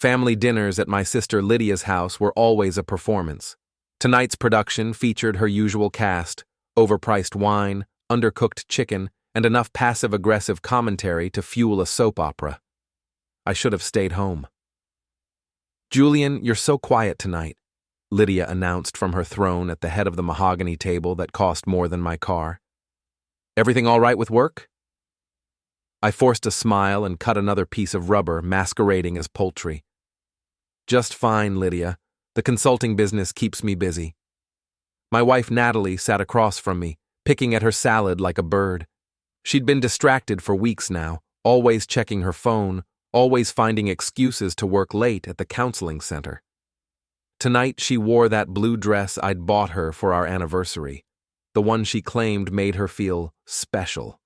Family dinners at my sister Lydia's house were always a performance. Tonight's production featured her usual cast: overpriced wine, undercooked chicken, and enough passive-aggressive commentary to fuel a soap opera. I should have stayed home. "Julian, you're so quiet tonight," Lydia announced from her throne at the head of the mahogany table that cost more than my car. "Everything all right with work?" I forced a smile and cut another piece of rubber masquerading as poultry. "Just fine, Lydia. The consulting business keeps me busy." My wife Natalie sat across from me, picking at her salad like a bird. She'd been distracted for weeks now, always checking her phone, always finding excuses to work late at the counseling center. Tonight she wore that blue dress I'd bought her for our anniversary, the one she claimed made her feel special.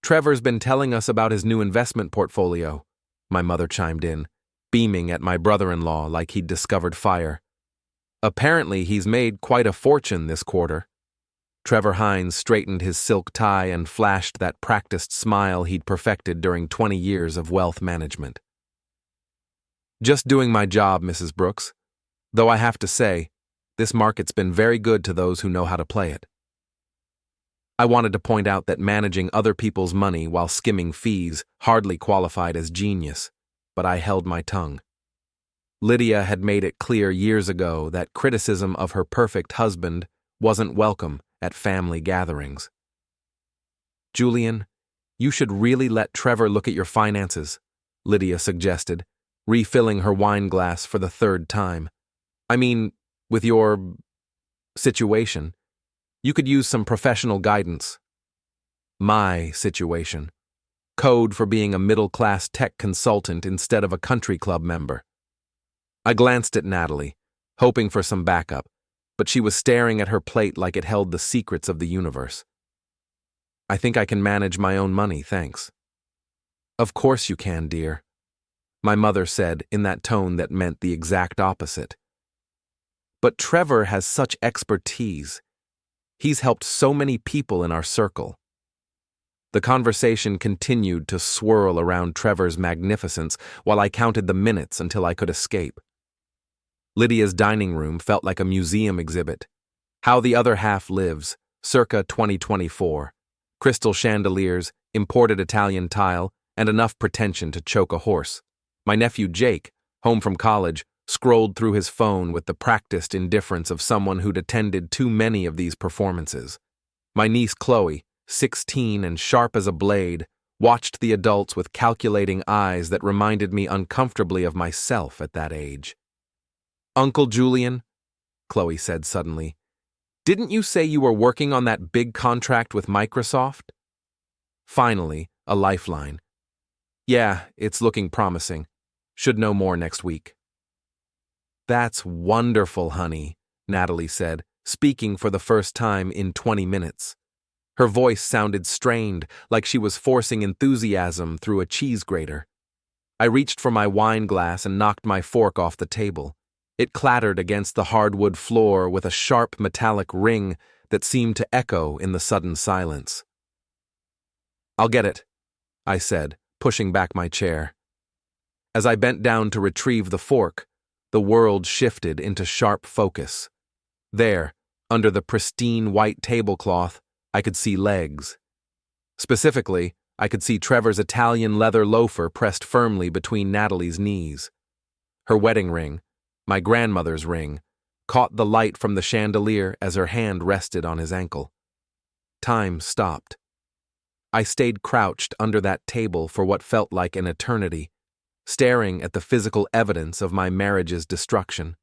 "Trevor's been telling us about his new investment portfolio," my mother chimed in, beaming at my brother-in-law like he'd discovered fire. "Apparently he's made quite a fortune this quarter." Trevor Hines straightened his silk tie and flashed that practiced smile he'd perfected during 20 years of wealth management. "Just doing my job, Mrs. Brooks. Though I have to say, this market's been very good to those who know how to play it." I wanted to point out that managing other people's money while skimming fees hardly qualified as genius, but I held my tongue. Lydia had made it clear years ago that criticism of her perfect husband wasn't welcome at family gatherings. "Julian, you should really let Trevor look at your finances," Lydia suggested, refilling her wine glass for the third time. "I mean, with your situation, you could use some professional guidance." My situation. Code for being a middle-class tech consultant instead of a country club member. I glanced at Natalie, hoping for some backup, but she was staring at her plate like it held the secrets of the universe. "I think I can manage my own money, thanks." "Of course you can, dear," my mother said in that tone that meant the exact opposite. "But Trevor has such expertise. He's helped so many people in our circle." The conversation continued to swirl around Trevor's magnificence while I counted the minutes until I could escape. Lydia's dining room felt like a museum exhibit. How the Other Half Lives, circa 2024. Crystal chandeliers, imported Italian tile, and enough pretension to choke a horse. My nephew Jake, home from college, scrolled through his phone with the practiced indifference of someone who'd attended too many of these performances. My niece Chloe, 16 and sharp as a blade, watched the adults with calculating eyes that reminded me uncomfortably of myself at that age. "Uncle Julian," Chloe said suddenly, "didn't you say you were working on that big contract with Microsoft?" Finally, a lifeline. "Yeah, it's looking promising. Should know more next week." "That's wonderful, honey," Natalie said, speaking for the first time in 20 minutes. Her voice sounded strained, like she was forcing enthusiasm through a cheese grater. I reached for my wine glass and knocked my fork off the table. It clattered against the hardwood floor with a sharp metallic ring that seemed to echo in the sudden silence. "I'll get it," I said, pushing back my chair. As I bent down to retrieve the fork, the world shifted into sharp focus. There, under the pristine white tablecloth, I could see legs. Specifically, I could see Trevor's Italian leather loafer pressed firmly between Natalie's knees. Her wedding ring, my grandmother's ring, caught the light from the chandelier as her hand rested on his ankle. Time stopped. I stayed crouched under that table for what felt like an eternity, staring at the physical evidence of my marriage's destruction.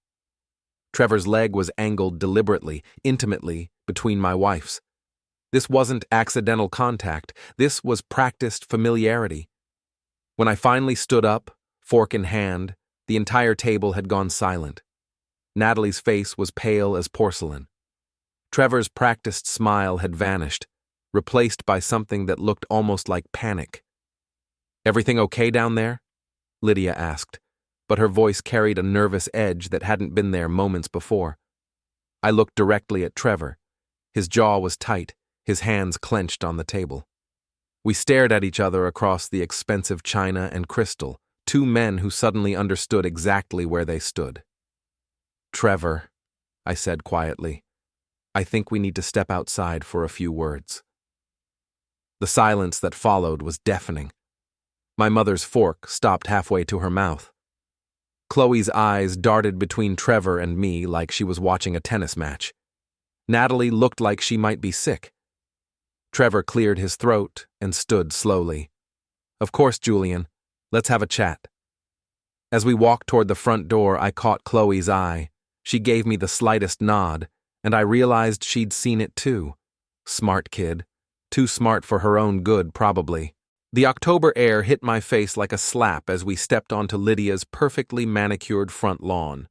Trevor's leg was angled deliberately, intimately, between my wife's. This wasn't accidental contact. This was practiced familiarity. When I finally stood up, fork in hand, the entire table had gone silent. Natalie's face was pale as porcelain. Trevor's practiced smile had vanished, replaced by something that looked almost like panic. "Everything okay down there?" Lydia asked, but her voice carried a nervous edge that hadn't been there moments before. I looked directly at Trevor. His jaw was tight, his hands clenched on the table. We stared at each other across the expensive china and crystal, two men who suddenly understood exactly where they stood. "Trevor," I said quietly, "I think we need to step outside for a few words." The silence that followed was deafening. My mother's fork stopped halfway to her mouth. Chloe's eyes darted between Trevor and me like she was watching a tennis match. Natalie looked like she might be sick. Trevor cleared his throat and stood slowly. "Of course, Julian. Let's have a chat." As we walked toward the front door, I caught Chloe's eye. She gave me the slightest nod, and I realized she'd seen it too. Smart kid. Too smart for her own good, probably. The October air hit my face like a slap as we stepped onto Lydia's perfectly manicured front lawn.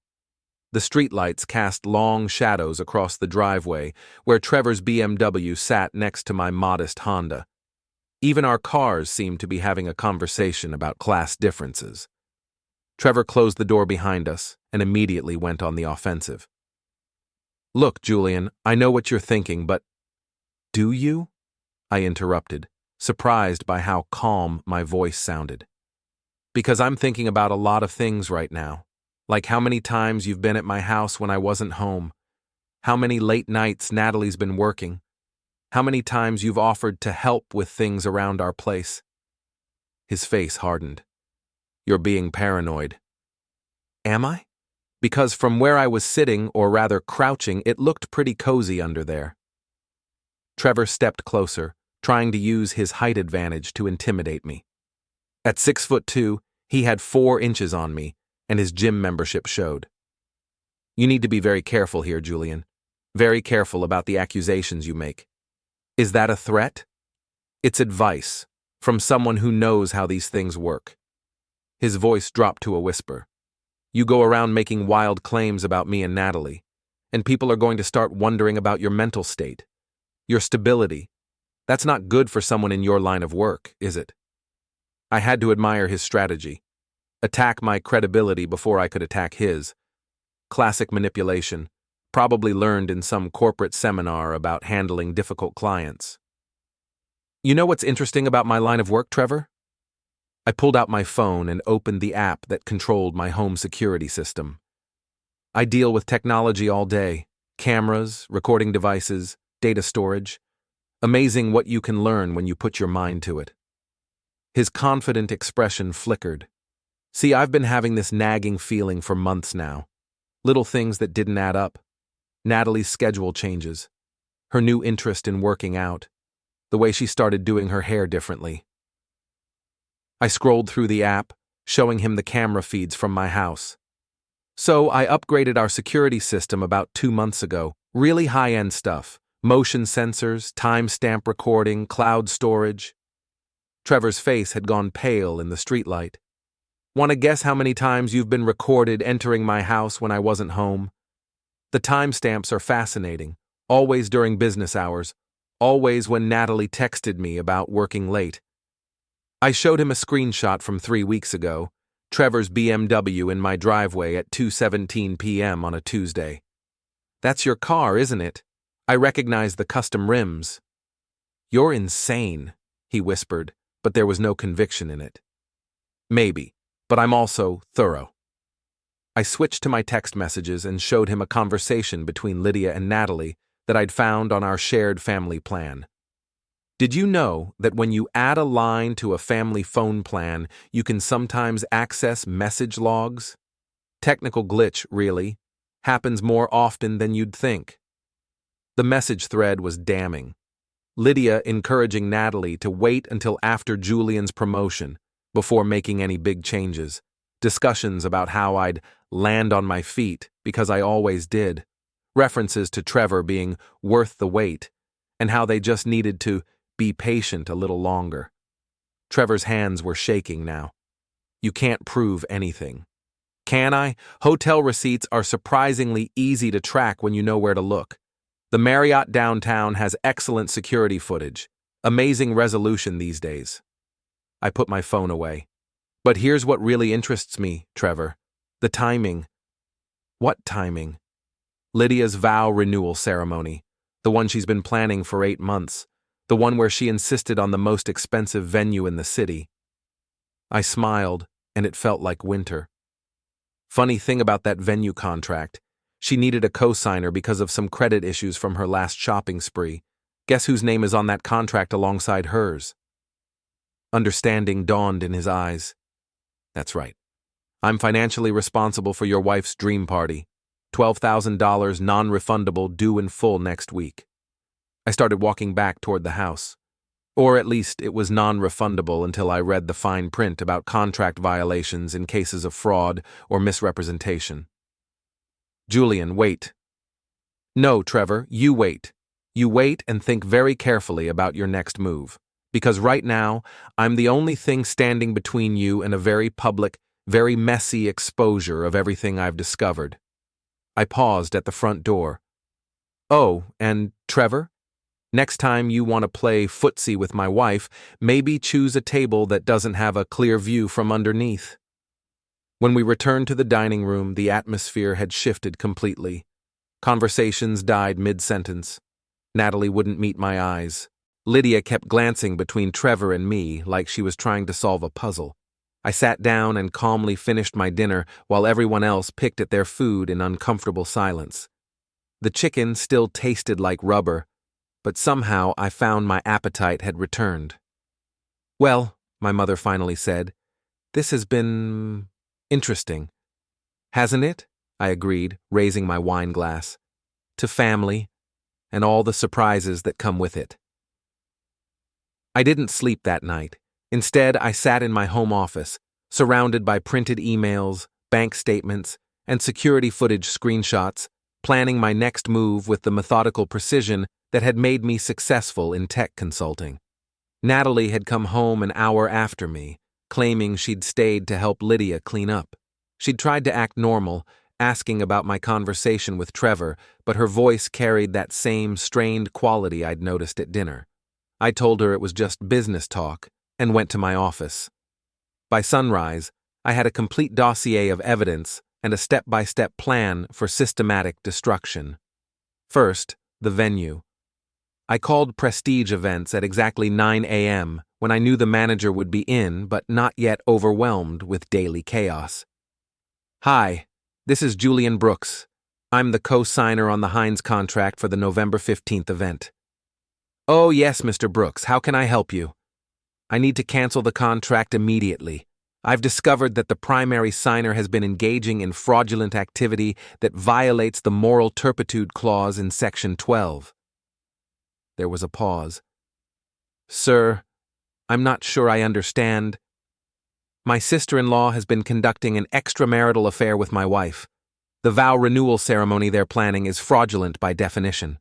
The streetlights cast long shadows across the driveway, where Trevor's BMW sat next to my modest Honda. Even our cars seemed to be having a conversation about class differences. Trevor closed the door behind us and immediately went on the offensive. "Look, Julian, I know what you're thinking, but—" "Do you?" I interrupted, surprised by how calm my voice sounded. "Because I'm thinking about a lot of things right now, like how many times you've been at my house when I wasn't home, how many late nights Natalie's been working, how many times you've offered to help with things around our place." His face hardened. "You're being paranoid." "Am I?" Because from where I was sitting, or rather crouching, it looked pretty cozy under there. Trevor stepped closer, trying to use his height advantage to intimidate me. At 6'2", he had 4 inches on me, and his gym membership showed. "You need to be very careful here, Julian. Very careful about the accusations you make." "Is that a threat?" "It's advice, from someone who knows how these things work." His voice dropped to a whisper. "You go around making wild claims about me and Natalie, and people are going to start wondering about your mental state, your stability. That's not good for someone in your line of work, is it?" I had to admire his strategy. Attack my credibility before I could attack his. Classic manipulation, probably learned in some corporate seminar about handling difficult clients. "You know what's interesting about my line of work, Trevor?" I pulled out my phone and opened the app that controlled my home security system. I deal with technology all day: cameras, recording devices, data storage. Amazing what you can learn when you put your mind to it. His confident expression flickered. "See, I've been having this nagging feeling for months now. Little things that didn't add up. Natalie's schedule changes. Her new interest in working out. The way she started doing her hair differently." I scrolled through the app, showing him the camera feeds from my house. "So I upgraded our security system about 2 months ago. Really high-end stuff. Motion sensors, timestamp recording, cloud storage." Trevor's face had gone pale in the streetlight. "Want to guess how many times you've been recorded entering my house when I wasn't home? The timestamps are fascinating. Always during business hours. Always when Natalie texted me about working late." I showed him a screenshot from 3 weeks ago, Trevor's BMW in my driveway at 2:17 p.m. on a Tuesday. "That's your car, isn't it? I recognize the custom rims." "You're insane," he whispered, but there was no conviction in it. "Maybe, but I'm also thorough." I switched to my text messages and showed him a conversation between Lydia and Natalie that I'd found on our shared family plan. "Did you know that when you add a line to a family phone plan, you can sometimes access message logs? Technical glitch, really. Happens more often than you'd think." The message thread was damning. Lydia encouraging Natalie to wait until after Julian's promotion before making any big changes. Discussions about how I'd land on my feet, because I always did. References to Trevor being worth the wait, and how they just needed to be patient a little longer. Trevor's hands were shaking now. "You can't prove anything." "Can I? Hotel receipts are surprisingly easy to track when you know where to look. The Marriott downtown has excellent security footage. Amazing resolution these days." I put my phone away. "But here's what really interests me, Trevor. The timing." "What timing?" "Lydia's vow renewal ceremony. The one she's been planning for 8 months. The one where she insisted on the most expensive venue in the city." I smiled, and it felt like winter. Funny thing about that venue contract, she needed a co-signer because of some credit issues from her last shopping spree. Guess whose name is on that contract alongside hers? Understanding dawned in his eyes. That's right. I'm financially responsible for your wife's dream party. $12,000 non-refundable due in full next week. I started walking back toward the house. Or at least it was non-refundable until I read the fine print about contract violations in cases of fraud or misrepresentation. Julian, wait. No, Trevor, you wait. You wait and think very carefully about your next move. Because right now, I'm the only thing standing between you and a very public, very messy exposure of everything I've discovered. I paused at the front door. Oh, and Trevor? Next time you want to play footsie with my wife, maybe choose a table that doesn't have a clear view from underneath. When we returned to the dining room, the atmosphere had shifted completely. Conversations died mid-sentence. Natalie wouldn't meet my eyes. Lydia kept glancing between Trevor and me like she was trying to solve a puzzle. I sat down and calmly finished my dinner while everyone else picked at their food in uncomfortable silence. The chicken still tasted like rubber, but somehow I found my appetite had returned. Well, my mother finally said, this has been interesting. Hasn't it? I agreed, raising my wine glass. To family, and all the surprises that come with it. I didn't sleep that night. Instead, I sat in my home office, surrounded by printed emails, bank statements, and security footage screenshots, planning my next move with the methodical precision that had made me successful in tech consulting. Natalie had come home an hour after me, claiming she'd stayed to help Lydia clean up. She'd tried to act normal, asking about my conversation with Trevor, but her voice carried that same strained quality I'd noticed at dinner. I told her it was just business talk and went to my office. By sunrise, I had a complete dossier of evidence and a step-by-step plan for systematic destruction. First, the venue. I called Prestige Events at exactly 9 a.m. when I knew the manager would be in but not yet overwhelmed with daily chaos. Hi, this is Julian Brooks. I'm the co-signer on the Hines contract for the November 15th event. Oh yes, Mr. Brooks, how can I help you? I need to cancel the contract immediately. I've discovered that the primary signer has been engaging in fraudulent activity that violates the moral turpitude clause in Section 12. There was a pause. Sir, I'm not sure I understand. My sister-in-law has been conducting an extramarital affair with my wife. The vow renewal ceremony they're planning is fraudulent by definition.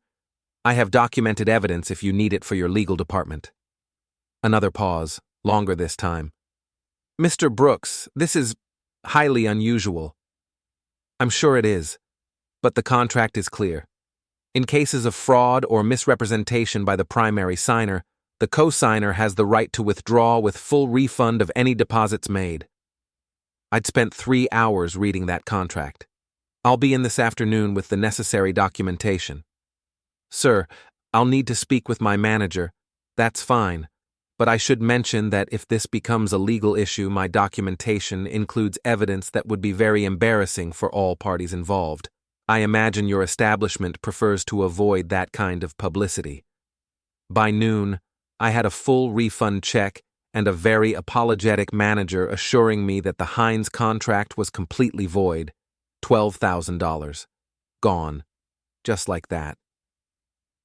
I have documented evidence if you need it for your legal department. Another pause, longer this time. Mr. Brooks, this is highly unusual. I'm sure it is, but the contract is clear. In cases of fraud or misrepresentation by the primary signer, the co-signer has the right to withdraw with full refund of any deposits made. I'd spent 3 hours reading that contract. I'll be in this afternoon with the necessary documentation. Sir, I'll need to speak with my manager. That's fine. But I should mention that if this becomes a legal issue, my documentation includes evidence that would be very embarrassing for all parties involved. I imagine your establishment prefers to avoid that kind of publicity. By noon, I had a full refund check and a very apologetic manager assuring me that the Hines contract was completely void. $12,000. Gone. Just like that.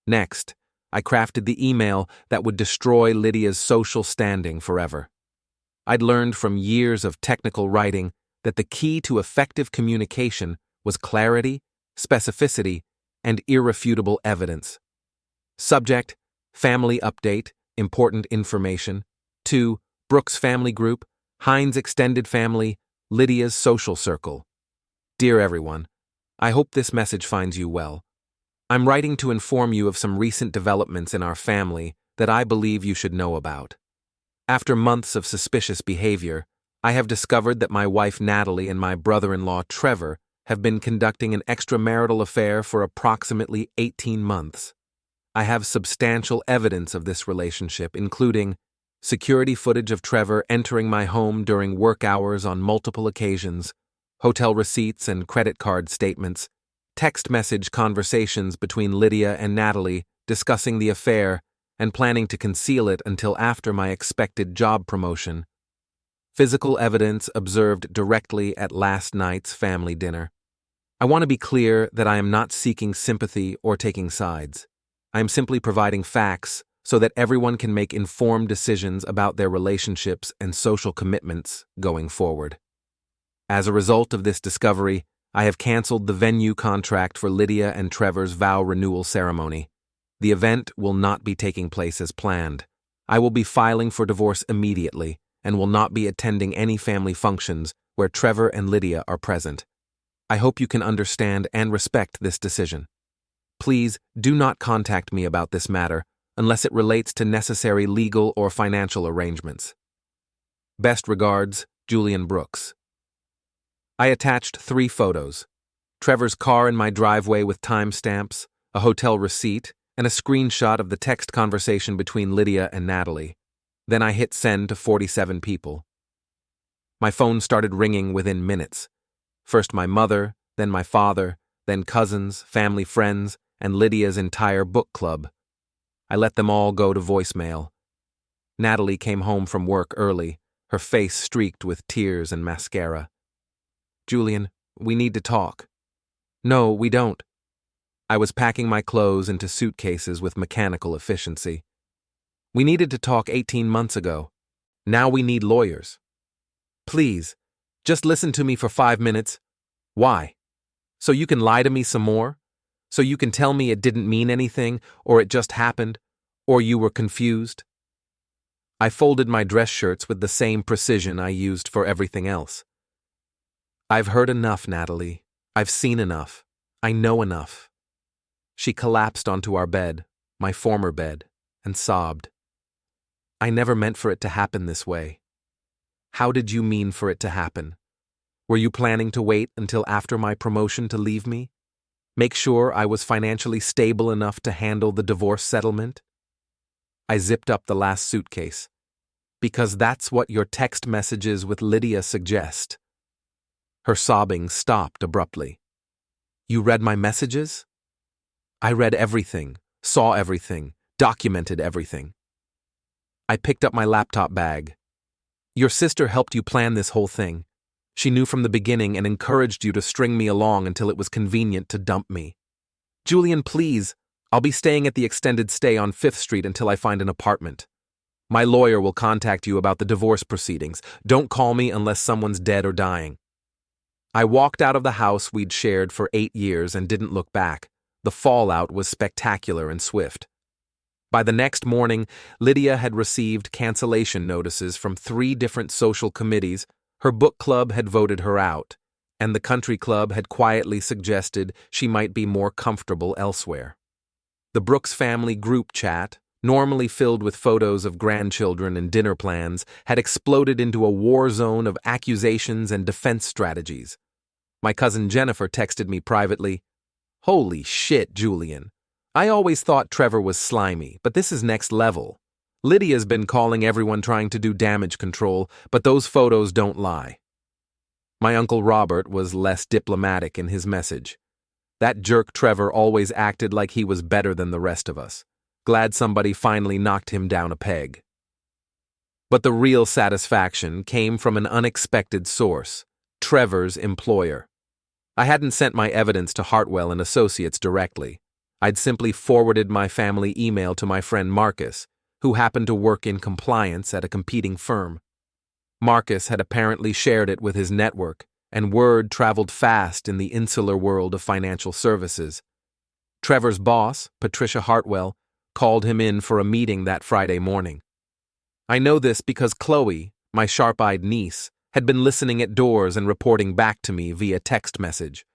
Next, I crafted the email that would destroy Lydia's social standing forever. I'd learned from years of technical writing that the key to effective communication was clarity, specificity, and irrefutable evidence. Subject, family update, important information. 2, Brooks family group, Hines extended family, Lydia's social circle. Dear everyone, I hope this message finds you well. I'm writing to inform you of some recent developments in our family that I believe you should know about. After months of suspicious behavior, I have discovered that my wife Natalie and my brother-in-law Trevor have been conducting an extramarital affair for approximately 18 months. I have substantial evidence of this relationship, including security footage of Trevor entering my home during work hours on multiple occasions, hotel receipts and credit card statements, text message conversations between Lydia and Natalie discussing the affair and planning to conceal it until after my expected job promotion. Physical evidence observed directly at last night's family dinner. I want to be clear that I am not seeking sympathy or taking sides. I am simply providing facts so that everyone can make informed decisions about their relationships and social commitments going forward. As a result of this discovery, I have canceled the venue contract for Lydia and Trevor's vow renewal ceremony. The event will not be taking place as planned. I will be filing for divorce immediately and will not be attending any family functions where Trevor and Lydia are present. I hope you can understand and respect this decision. Please do not contact me about this matter unless it relates to necessary legal or financial arrangements. Best regards, Julian Brooks. I attached 3 photos: Trevor's car in my driveway with timestamps, a hotel receipt, and a screenshot of the text conversation between Lydia and Natalie. Then I hit send to 47 people. My phone started ringing within minutes. First my mother, then my father, then cousins, family friends, and Lydia's entire book club. I let them all go to voicemail. Natalie came home from work early, her face streaked with tears and mascara. "Julian, we need to talk." "No, we don't." I was packing my clothes into suitcases with mechanical efficiency. "We needed to talk 18 months ago. Now we need lawyers." "Please, just listen to me for 5 minutes." "Why? So you can lie to me some more? So you can tell me it didn't mean anything, or it just happened, or you were confused?" I folded my dress shirts with the same precision I used for everything else. "I've heard enough, Natalie. I've seen enough. I know enough." She collapsed onto our bed, my former bed, and sobbed. "I never meant for it to happen this way." "How did you mean for it to happen? Were you planning to wait until after my promotion to leave me? Make sure I was financially stable enough to handle the divorce settlement?" I zipped up the last suitcase. "Because that's what your text messages with Lydia suggest." Her sobbing stopped abruptly. "You read my messages?" "I read everything, saw everything, documented everything." I picked up my laptop bag. "Your sister helped you plan this whole thing. She knew from the beginning and encouraged you to string me along until it was convenient to dump me." "Julian, please. I'll be staying at the extended stay on 5th Street until I find an apartment. My lawyer will contact you about the divorce proceedings. Don't call me unless someone's dead or dying." I walked out of the house we'd shared for 8 years and didn't look back. The fallout was spectacular and swift. By the next morning, Lydia had received cancellation notices from 3 different social committees, her book club had voted her out, and the country club had quietly suggested she might be more comfortable elsewhere. The Brooks family group chat, normally filled with photos of grandchildren and dinner plans, had exploded into a war zone of accusations and defense strategies. My cousin Jennifer texted me privately, "Holy shit, Julian. I always thought Trevor was slimy, but this is next level. Lydia's been calling everyone trying to do damage control, but those photos don't lie." My Uncle Robert was less diplomatic in his message. "That jerk Trevor always acted like he was better than the rest of us. Glad somebody finally knocked him down a peg." But the real satisfaction came from an unexpected source, Trevor's employer. I hadn't sent my evidence to Hartwell and Associates directly. I'd simply forwarded my family email to my friend Marcus, who happened to work in compliance at a competing firm. Marcus had apparently shared it with his network, and word traveled fast in the insular world of financial services. Trevor's boss, Patricia Hartwell, called him in for a meeting that Friday morning. I know this because Chloe, my sharp-eyed niece, had been listening at doors and reporting back to me via text message.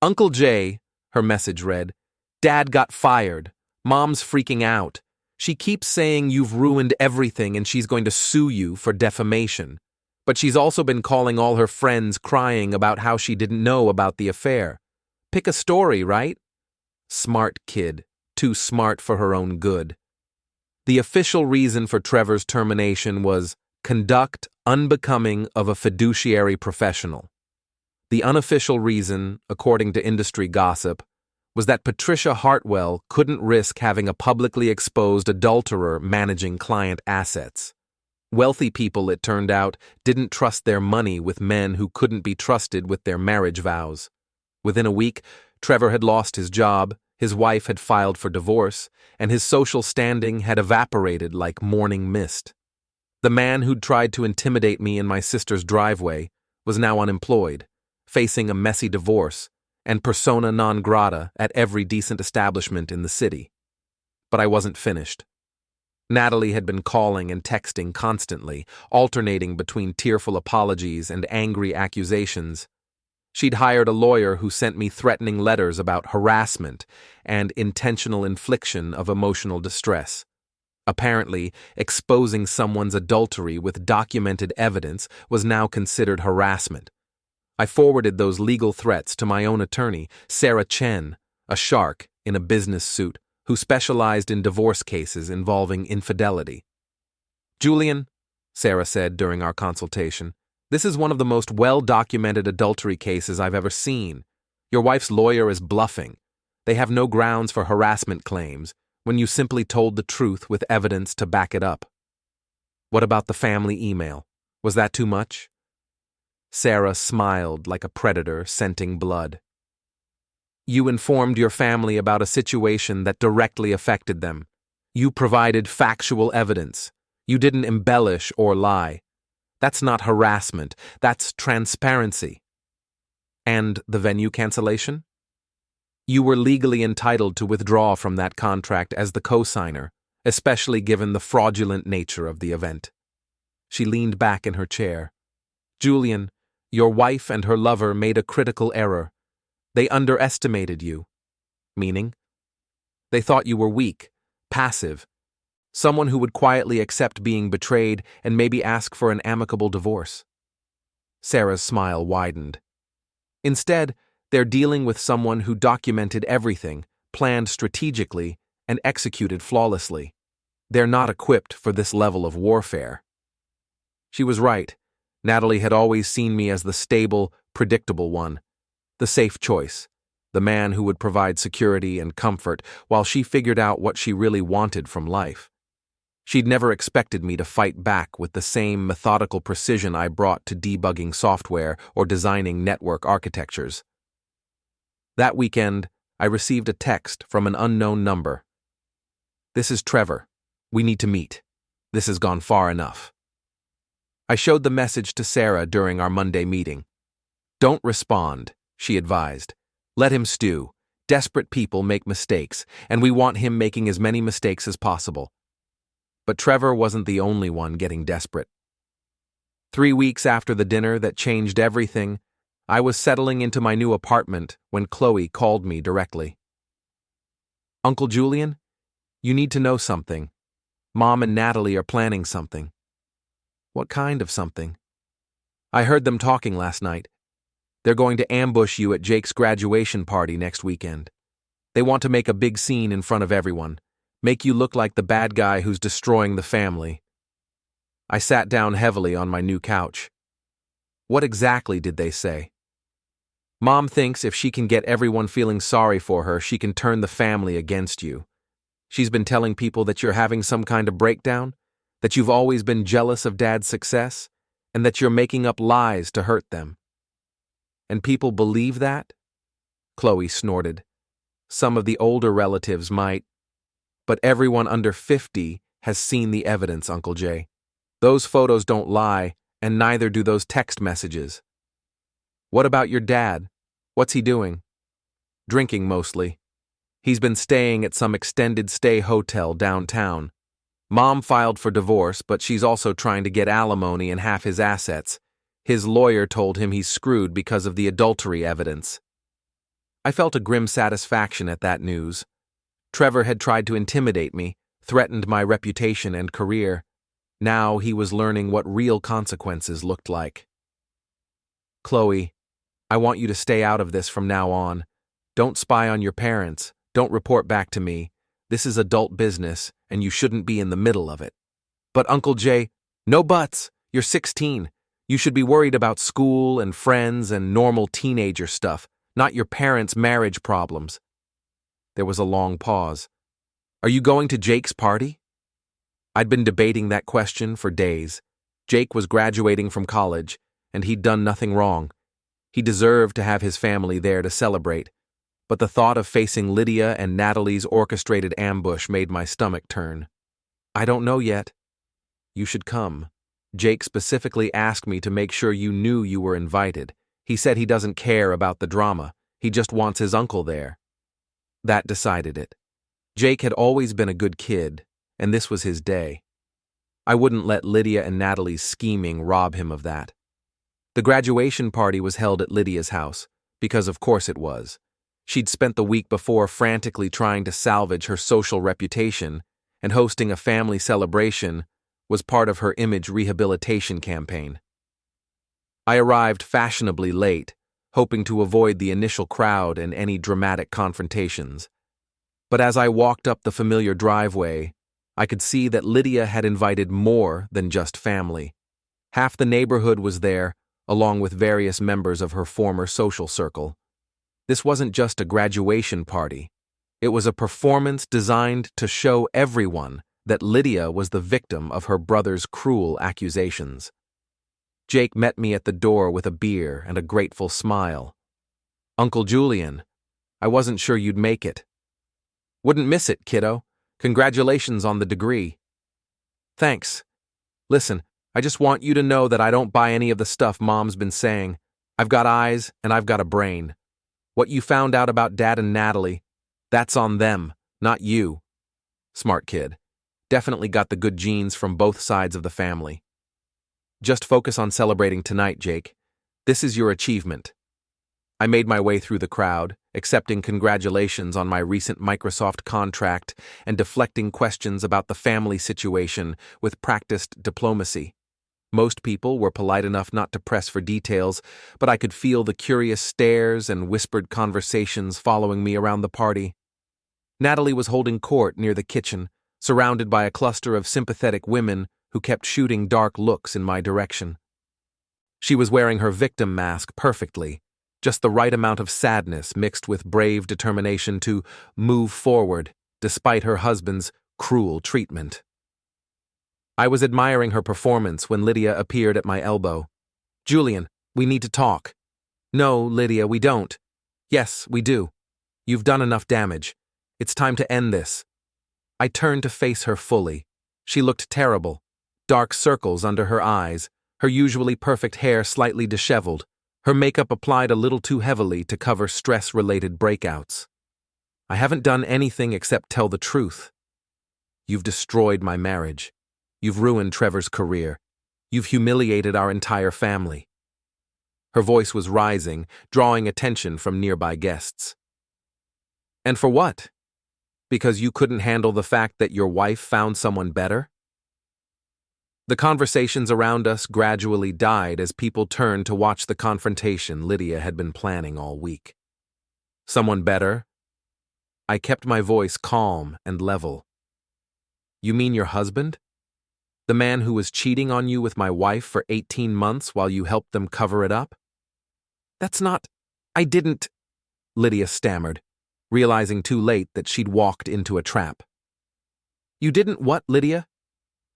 "Uncle Jay," her message read, "Dad got fired. Mom's freaking out. She keeps saying you've ruined everything and she's going to sue you for defamation. But she's also been calling all her friends crying about how she didn't know about the affair. Pick a story, right? Smart kid. Too smart for her own good." The official reason for Trevor's termination was conduct unbecoming of a fiduciary professional. The unofficial reason, according to industry gossip, was that Patricia Hartwell couldn't risk having a publicly exposed adulterer managing client assets. Wealthy people, it turned out, didn't trust their money with men who couldn't be trusted with their marriage vows. Within a week, Trevor had lost his job, his wife had filed for divorce, and his social standing had evaporated like morning mist. The man who'd tried to intimidate me in my sister's driveway was now unemployed, facing a messy divorce, and persona non grata at every decent establishment in the city. But I wasn't finished. Natalie had been calling and texting constantly, alternating between tearful apologies and angry accusations. She'd hired a lawyer who sent me threatening letters about harassment and intentional infliction of emotional distress. Apparently, exposing someone's adultery with documented evidence was now considered harassment. I forwarded those legal threats to my own attorney, Sarah Chen, a shark in a business suit who specialized in divorce cases involving infidelity. "Julian," Sarah said during our consultation, "this is one of the most well-documented adultery cases I've ever seen. Your wife's lawyer is bluffing. They have no grounds for harassment claims when you simply told the truth with evidence to back it up." "What about the family email? Was that too much?" Sarah smiled like a predator scenting blood. "You informed your family about a situation that directly affected them. You provided factual evidence. You didn't embellish or lie. That's not harassment, that's transparency." "And the venue cancellation?" "You were legally entitled to withdraw from that contract as the co-signer, especially given the fraudulent nature of the event." She leaned back in her chair. "Julian, your wife and her lover made a critical error. They underestimated you." "Meaning?" "They thought you were weak, passive, someone who would quietly accept being betrayed and maybe ask for an amicable divorce." Sarah's smile widened. "Instead, they're dealing with someone who documented everything, planned strategically, and executed flawlessly. They're not equipped for this level of warfare." She was right. Natalie had always seen me as the stable, predictable one, the safe choice, the man who would provide security and comfort while she figured out what she really wanted from life. She'd never expected me to fight back with the same methodical precision I brought to debugging software or designing network architectures. That weekend, I received a text from an unknown number. "This is Trevor. We need to meet. This has gone far enough." I showed the message to Sarah during our Monday meeting. "Don't respond," she advised. "Let him stew. Desperate people make mistakes, and we want him making as many mistakes as possible." But Trevor wasn't the only one getting desperate. 3 weeks after the dinner that changed everything, I was settling into my new apartment when Chloe called me directly. "Uncle Julian, you need to know something. Mom and Natalie are planning something." "What kind of something?" "I heard them talking last night. They're going to ambush you at Jake's graduation party next weekend. They want to make a big scene in front of everyone, make you look like the bad guy who's destroying the family." I sat down heavily on my new couch. "What exactly did they say?" "Mom thinks if she can get everyone feeling sorry for her, she can turn the family against you. She's been telling people that you're having some kind of breakdown, that you've always been jealous of Dad's success, and that you're making up lies to hurt them." "And people believe that?" Chloe snorted. "Some of the older relatives might. But everyone under 50 has seen the evidence, Uncle Jay. Those photos don't lie, and neither do those text messages." "What about your dad? What's he doing?" "Drinking mostly. He's been staying at some extended stay hotel downtown. Mom filed for divorce, but she's also trying to get alimony and half his assets. His lawyer told him he's screwed because of the adultery evidence." I felt a grim satisfaction at that news. Trevor had tried to intimidate me, threatened my reputation and career. Now he was learning what real consequences looked like. "Chloe, I want you to stay out of this from now on. Don't spy on your parents. Don't report back to me. This is adult business, and you shouldn't be in the middle of it. But Uncle Jay, no buts. You're 16. You should be worried about school and friends and normal teenager stuff, not your parents' marriage problems. There was a long pause. Are you going to Jake's party? I'd been debating that question for days. Jake was graduating from college, and he'd done nothing wrong. He deserved to have his family there to celebrate, but the thought of facing Lydia and Natalie's orchestrated ambush made my stomach turn. I don't know yet. You should come. Jake specifically asked me to make sure you knew you were invited. He said he doesn't care about the drama. He just wants his uncle there. That decided it. Jake had always been a good kid, and this was his day. I wouldn't let Lydia and Natalie's scheming rob him of that. The graduation party was held at Lydia's house, because of course it was. She'd spent the week before frantically trying to salvage her social reputation, and hosting a family celebration was part of her image rehabilitation campaign. I arrived fashionably late, hoping to avoid the initial crowd and any dramatic confrontations. But as I walked up the familiar driveway, I could see that Lydia had invited more than just family. Half the neighborhood was there, along with various members of her former social circle. This wasn't just a graduation party. It was a performance designed to show everyone that Lydia was the victim of her brother's cruel accusations. Jake met me at the door with a beer and a grateful smile. Uncle Julian, I wasn't sure you'd make it. Wouldn't miss it, kiddo. Congratulations on the degree. Thanks. Listen, I just want you to know that I don't buy any of the stuff Mom's been saying. I've got eyes and I've got a brain. What you found out about Dad and Natalie, that's on them, not you. Smart kid. Definitely got the good genes from both sides of the family. Just focus on celebrating tonight, Jake. This is your achievement. I made my way through the crowd, accepting congratulations on my recent Microsoft contract and deflecting questions about the family situation with practiced diplomacy. Most people were polite enough not to press for details, but I could feel the curious stares and whispered conversations following me around the party. Natalie was holding court near the kitchen, surrounded by a cluster of sympathetic women who kept shooting dark looks in my direction. She was wearing her victim mask perfectly, just the right amount of sadness mixed with brave determination to move forward despite her husband's cruel treatment. I was admiring her performance when Lydia appeared at my elbow. Julian, we need to talk. No, Lydia, we don't. Yes, we do. You've done enough damage. It's time to end this. I turned to face her fully. She looked terrible. Dark circles under her eyes, her usually perfect hair slightly disheveled, her makeup applied a little too heavily to cover stress-related breakouts. I haven't done anything except tell the truth. You've destroyed my marriage. You've ruined Trevor's career. You've humiliated our entire family. Her voice was rising, drawing attention from nearby guests. And for what? Because you couldn't handle the fact that your wife found someone better? The conversations around us gradually died as people turned to watch the confrontation Lydia had been planning all week. Someone better? I kept my voice calm and level. You mean your husband? The man who was cheating on you with my wife for 18 months while you helped them cover it up? That's not... I didn't... Lydia stammered, realizing too late that she'd walked into a trap. You didn't what, Lydia?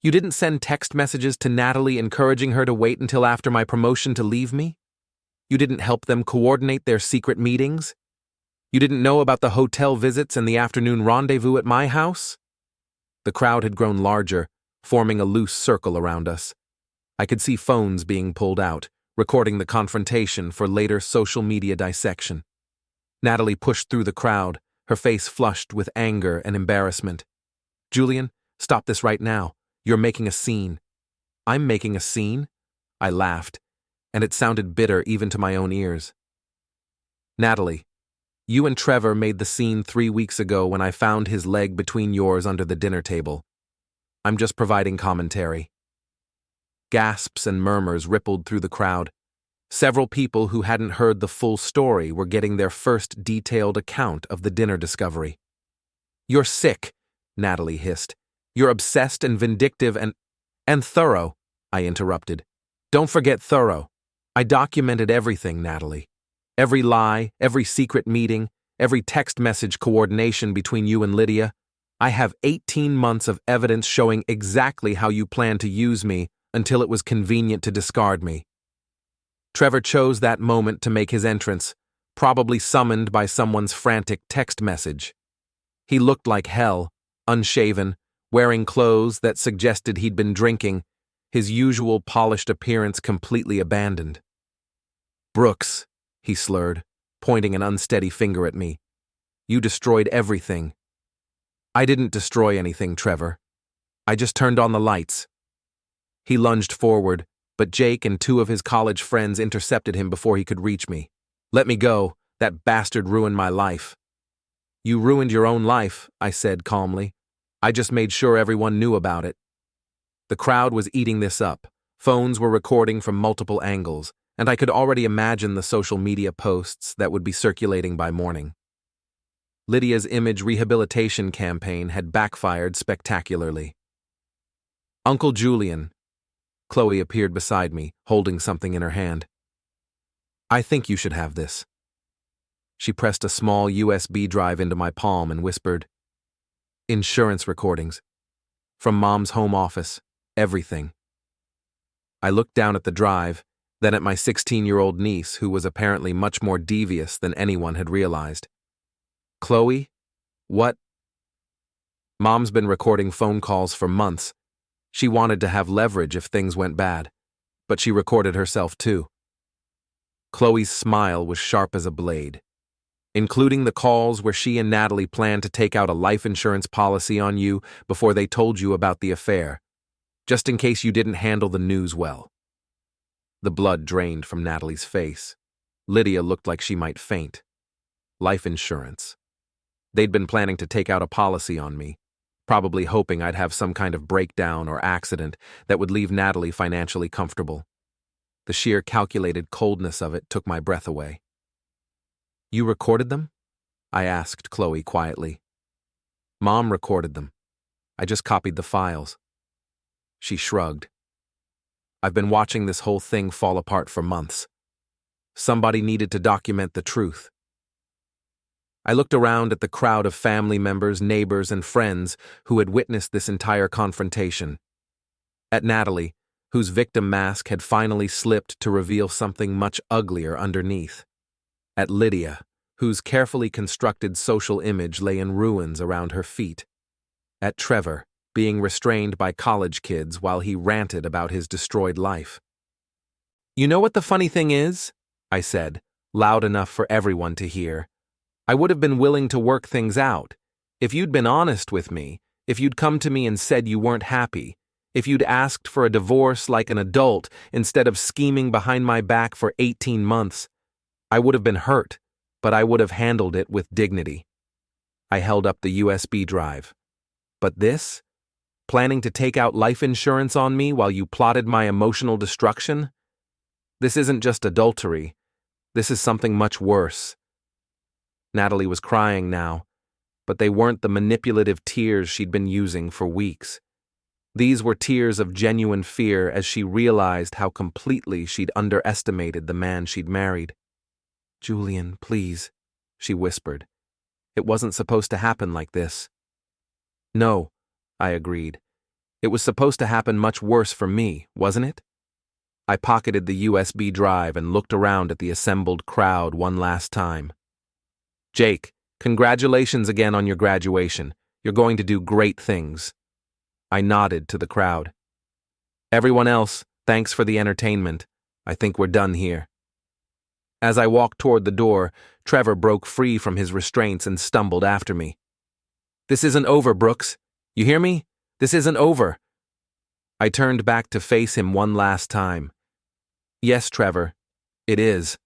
You didn't send text messages to Natalie encouraging her to wait until after my promotion to leave me? You didn't help them coordinate their secret meetings? You didn't know about the hotel visits and the afternoon rendezvous at my house? The crowd had grown larger, forming a loose circle around us. I could see phones being pulled out, recording the confrontation for later social media dissection. Natalie pushed through the crowd, her face flushed with anger and embarrassment. Julian, stop this right now. You're making a scene. I'm making a scene? I laughed, and it sounded bitter even to my own ears. Natalie, you and Trevor made the scene 3 weeks ago when I found his leg between yours under the dinner table. I'm just providing commentary. Gasps and murmurs rippled through the crowd. Several people who hadn't heard the full story were getting their first detailed account of the dinner discovery. You're sick. Natalie hissed. "You're obsessed and vindictive and thorough," I interrupted. "Don't forget thorough. I documented everything, Natalie. Every lie, every secret meeting, every text message coordination between you and Lydia. I have 18 months of evidence showing exactly how you planned to use me until it was convenient to discard me." Trevor chose that moment to make his entrance, probably summoned by someone's frantic text message. He looked like hell, unshaven, wearing clothes that suggested he'd been drinking, his usual polished appearance completely abandoned. "Brooks," he slurred, pointing an unsteady finger at me. "You destroyed everything." "I didn't destroy anything, Trevor. I just turned on the lights." He lunged forward, but Jake and two of his college friends intercepted him before he could reach me. "Let me go. That bastard ruined my life." "You ruined your own life," I said calmly. "I just made sure everyone knew about it." The crowd was eating this up. Phones were recording from multiple angles, and I could already imagine the social media posts that would be circulating by morning. Lydia's image rehabilitation campaign had backfired spectacularly. "Uncle Julian." Chloe appeared beside me, holding something in her hand. "I think you should have this." She pressed a small USB drive into my palm and whispered, "Insurance recordings. From Mom's home office. Everything." I looked down at the drive, then at my 16-year-old niece, who was apparently much more devious than anyone had realized. "Chloe? What?" "Mom's been recording phone calls for months. She wanted to have leverage if things went bad, but she recorded herself too." Chloe's smile was sharp as a blade. "Including the calls where she and Natalie planned to take out a life insurance policy on you before they told you about the affair, just in case you didn't handle the news well." The blood drained from Natalie's face. Lydia looked like she might faint. Life insurance. They'd been planning to take out a policy on me, probably hoping I'd have some kind of breakdown or accident that would leave Natalie financially comfortable. The sheer calculated coldness of it took my breath away. "You recorded them?" I asked Chloe quietly. "Mom recorded them. I just copied the files." She shrugged. "I've been watching this whole thing fall apart for months. Somebody needed to document the truth." I looked around at the crowd of family members, neighbors, and friends who had witnessed this entire confrontation. At Natalie, whose victim mask had finally slipped to reveal something much uglier underneath. At Lydia, whose carefully constructed social image lay in ruins around her feet. At Trevor, being restrained by college kids while he ranted about his destroyed life. "You know what the funny thing is?" I said, loud enough for everyone to hear. "I would have been willing to work things out. If you'd been honest with me, if you'd come to me and said you weren't happy, if you'd asked for a divorce like an adult instead of scheming behind my back for 18 months, I would have been hurt, but I would have handled it with dignity." I held up the USB drive. "But this? Planning to take out life insurance on me while you plotted my emotional destruction? This isn't just adultery. This is something much worse." Natalie was crying now, but they weren't the manipulative tears she'd been using for weeks. These were tears of genuine fear as she realized how completely she'd underestimated the man she'd married. "Julian, please," she whispered. "It wasn't supposed to happen like this." "No," I agreed. "It was supposed to happen much worse for me, wasn't it?" I pocketed the USB drive and looked around at the assembled crowd one last time. "Jake, congratulations again on your graduation. You're going to do great things." I nodded to the crowd. "Everyone else, thanks for the entertainment. I think we're done here." As I walked toward the door, Trevor broke free from his restraints and stumbled after me. "This isn't over, Brooks. You hear me? This isn't over." I turned back to face him one last time. "Yes, Trevor, it is."